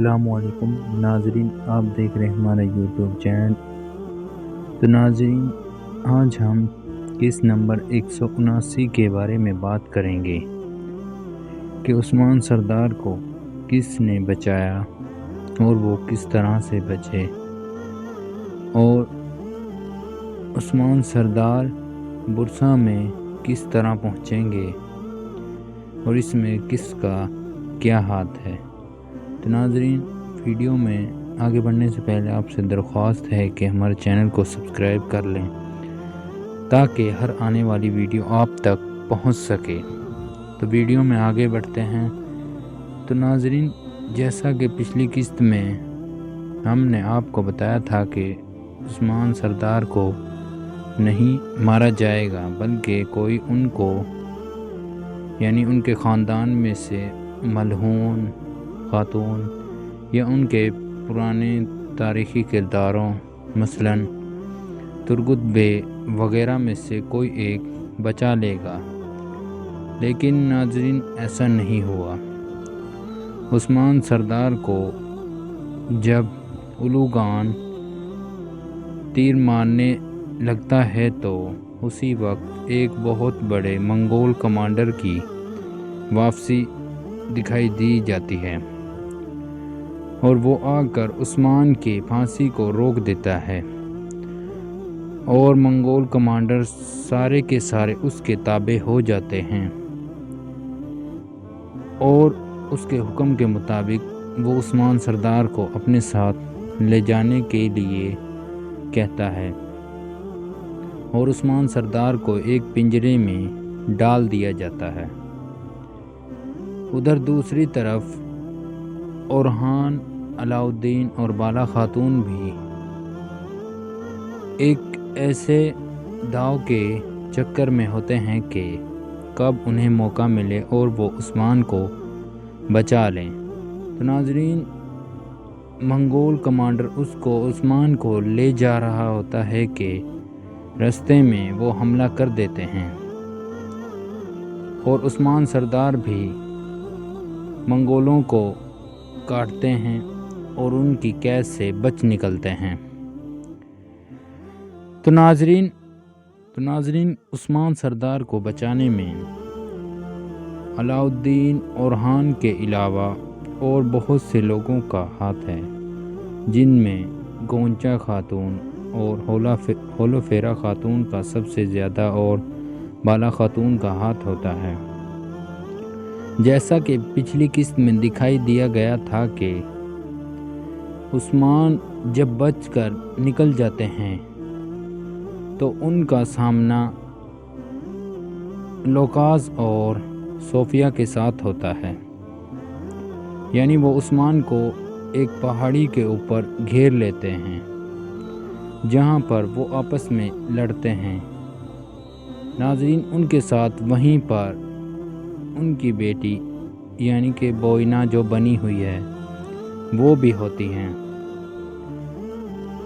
السلام علیکم ناظرین، آپ دیکھ رہے ہیں ہمارا یوٹیوب چینل۔ تو ناظرین، آج ہم کس نمبر 179 کے بارے میں بات کریں گے کہ عثمان سردار کو کس نے بچایا اور وہ کس طرح سے بچے، اور عثمان سردار برسا میں کس طرح پہنچیں گے اور اس میں کس کا کیا ہاتھ ہے۔ تو ناظرین، ویڈیو میں آگے بڑھنے سے پہلے آپ سے درخواست ہے کہ ہمارے چینل کو سبسکرائب کر لیں تاکہ ہر آنے والی ویڈیو آپ تک پہنچ سکے۔ تو ویڈیو میں آگے بڑھتے ہیں۔ تو ناظرین، جیسا کہ پچھلی قسط میں ہم نے آپ کو بتایا تھا کہ عثمان سردار کو نہیں مارا جائے گا، بلکہ کوئی ان کو یعنی ان کے خاندان میں سے ملعون خاتون یا ان کے پرانے تاریخی کرداروں مثلاً ترگت بے وغیرہ میں سے کوئی ایک بچا لے گا، لیکن ناظرین ایسا نہیں ہوا۔ عثمان سردار کو جب الوگان تیر مارنے لگتا ہے تو اسی وقت ایک بہت بڑے منگول کمانڈر کی واپسی دکھائی دی جاتی ہے اور وہ آ کر عثمان کی پھانسی کو روک دیتا ہے، اور منگول کمانڈر سارے کے سارے اس کے تابع ہو جاتے ہیں اور اس کے حکم کے مطابق وہ عثمان سردار کو اپنے ساتھ لے جانے کے لیے کہتا ہے اور عثمان سردار کو ایک پنجرے میں ڈال دیا جاتا ہے۔ ادھر دوسری طرف اورحان، علاؤالدین اور بالا خاتون بھی ایک ایسے داؤ کے چکر میں ہوتے ہیں کہ کب انہیں موقع ملے اور وہ عثمان کو بچا لیں۔ تو ناظرین، منگول کمانڈر عثمان کو لے جا رہا ہوتا ہے کہ رستے میں وہ حملہ کر دیتے ہیں اور عثمان سردار بھی منگولوں کو کاٹتے ہیں اور ان کی قید سے بچ نکلتے ہیں۔ تو ناظرین عثمان سردار کو بچانے میں علاؤالدین اورحان کے علاوہ اور بہت سے لوگوں کا ہاتھ ہے، جن میں گونچا خاتون اور ہولوفیرا خاتون کا سب سے زیادہ اور بالا خاتون کا ہاتھ ہوتا ہے۔ جیسا کہ پچھلی قسط میں دکھائی دیا گیا تھا کہ عثمان جب بچ کر نکل جاتے ہیں تو ان کا سامنا لوکاس اور صوفیہ کے ساتھ ہوتا ہے، یعنی وہ عثمان کو ایک پہاڑی کے اوپر گھیر لیتے ہیں جہاں پر وہ آپس میں لڑتے ہیں۔ ناظرین، ان کے ساتھ وہیں پر ان کی بیٹی یعنی کہ بوئینا جو بنی ہوئی ہے وہ بھی ہوتی ہیں،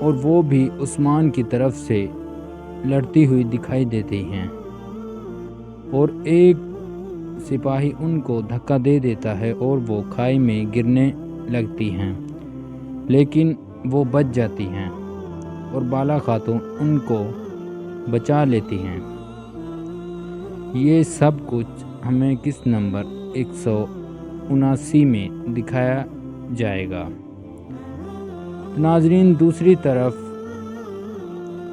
اور وہ بھی عثمان کی طرف سے لڑتی ہوئی دکھائی دیتی ہیں، اور ایک سپاہی ان کو دھکا دے دیتا ہے اور وہ کھائی میں گرنے لگتی ہیں، لیکن وہ بچ جاتی ہیں اور بالا خاتون ان کو بچا لیتی ہیں۔ یہ سب کچھ ہمیں کس نمبر 179 میں دکھایا جائے گا۔ ناظرین، دوسری طرف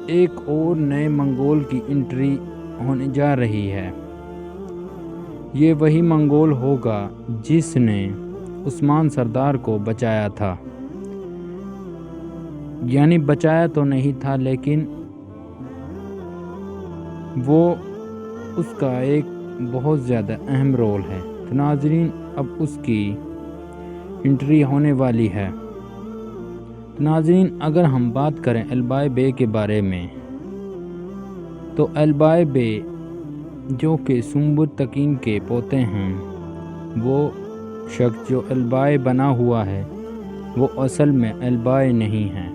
ایک اور نئے منگول کی انٹری ہونے جا رہی ہے۔ یہ وہی منگول ہوگا جس نے عثمان سردار کو بچایا تھا، یعنی بچایا تو نہیں تھا لیکن وہ اس کا ایک بہت زیادہ اہم رول ہے۔ تو ناظرین، اب اس کی انٹری ہونے والی ہے۔ تو ناظرین، اگر ہم بات کریں البائے بے کے بارے میں تو البائے بے جو کہ سنبل تکین کے پوتے ہیں، وہ شخص جو البائے بنا ہوا ہے وہ اصل میں البائے نہیں ہے،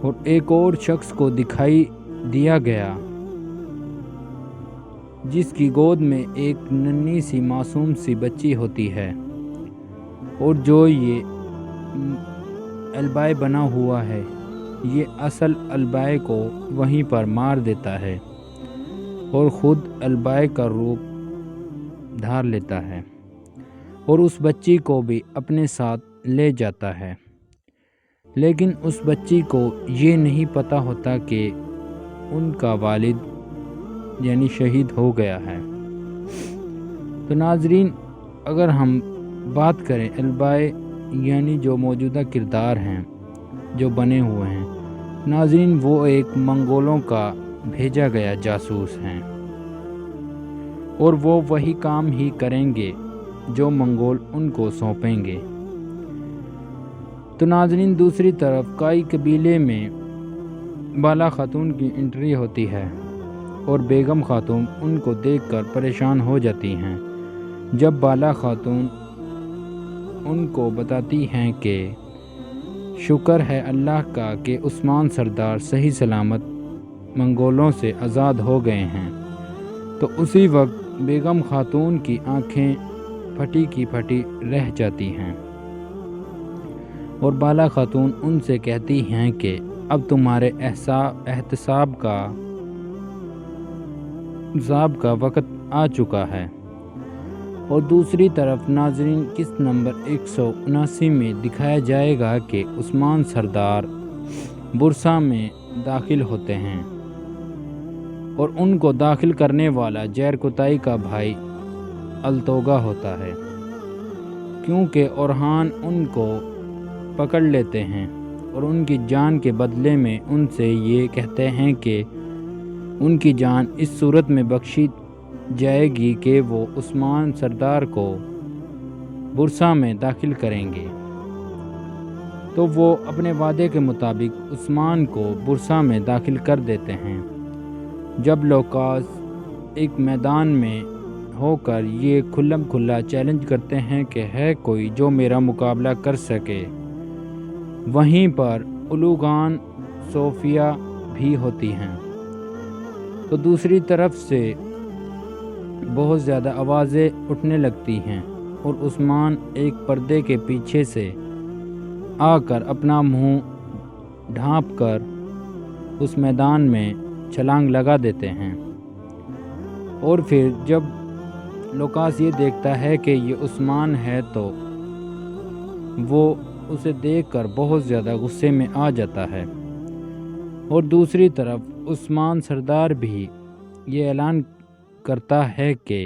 اور ایک اور شخص کو دکھائی دیا گیا جس کی گود میں ایک ننھی سی معصوم سی بچی ہوتی ہے، اور جو یہ البائے بنا ہوا ہے یہ اصل البائے کو وہیں پر مار دیتا ہے اور خود البائے کا روپ دھار لیتا ہے اور اس بچی کو بھی اپنے ساتھ لے جاتا ہے، لیکن اس بچی کو یہ نہیں پتہ ہوتا کہ ان کا والد یعنی شہید ہو گیا ہے۔ تو ناظرین، اگر ہم بات کریں البائے یعنی جو موجودہ کردار ہیں جو بنے ہوئے ہیں، ناظرین وہ ایک منگولوں کا بھیجا گیا جاسوس ہیں اور وہ وہی کام ہی کریں گے جو منگول ان کو سونپیں گے۔ تو ناظرین دوسری طرف کائی قبیلے میں بالا خاتون کی انٹری ہوتی ہے اور بیگم خاتون ان کو دیکھ کر پریشان ہو جاتی ہیں۔ جب بالا خاتون ان کو بتاتی ہیں کہ شکر ہے اللہ کا کہ عثمان سردار صحیح سلامت منگولوں سے آزاد ہو گئے ہیں، تو اسی وقت بیگم خاتون کی آنکھیں پھٹی کی پھٹی رہ جاتی ہیں اور بالا خاتون ان سے کہتی ہیں کہ اب تمہارے احتساب کا وقت آ چکا ہے۔ اور دوسری طرف ناظرین قسط نمبر 179 میں دکھایا جائے گا کہ عثمان سردار برسا میں داخل ہوتے ہیں اور ان کو داخل کرنے والا جیر کتائی کا بھائی التوگا ہوتا ہے، کیونکہ اورہان ان کو پکڑ لیتے ہیں اور ان کی جان کے بدلے میں ان سے یہ کہتے ہیں کہ ان کی جان اس صورت میں بخشی جائے گی کہ وہ عثمان سردار کو برسا میں داخل کریں گے۔ تو وہ اپنے وعدے کے مطابق عثمان کو برسا میں داخل کر دیتے ہیں۔ جب لوکاس ایک میدان میں ہو کر یہ کھلم کھلا چیلنج کرتے ہیں کہ ہے کوئی جو میرا مقابلہ کر سکے، وہیں پر اولوگان صوفیہ بھی ہوتی ہیں۔ تو دوسری طرف سے بہت زیادہ آوازیں اٹھنے لگتی ہیں اور عثمان ایک پردے کے پیچھے سے آ کر اپنا منہ ڈھانپ کر اس میدان میں چھلانگ لگا دیتے ہیں۔ اور پھر جب لوکاس یہ دیکھتا ہے کہ یہ عثمان ہے تو وہ اسے دیکھ کر بہت زیادہ غصے میں آ جاتا ہے اور دوسری طرف عثمان سردار بھی یہ اعلان کرتا ہے کہ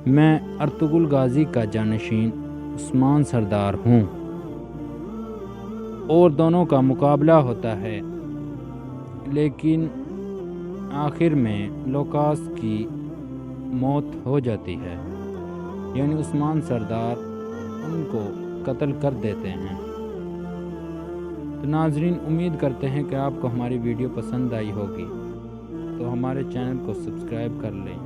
میں ارطغرل غازی کا جانشین عثمان سردار ہوں، اور دونوں کا مقابلہ ہوتا ہے، لیکن آخر میں لوکاس کی موت ہو جاتی ہے، یعنی عثمان سردار ان کو قتل کر دیتے ہیں۔ تو ناظرین امید کرتے ہیں کہ آپ کو ہماری ویڈیو پسند آئی ہوگی، تو ہمارے چینل کو سبسکرائب کر لیں۔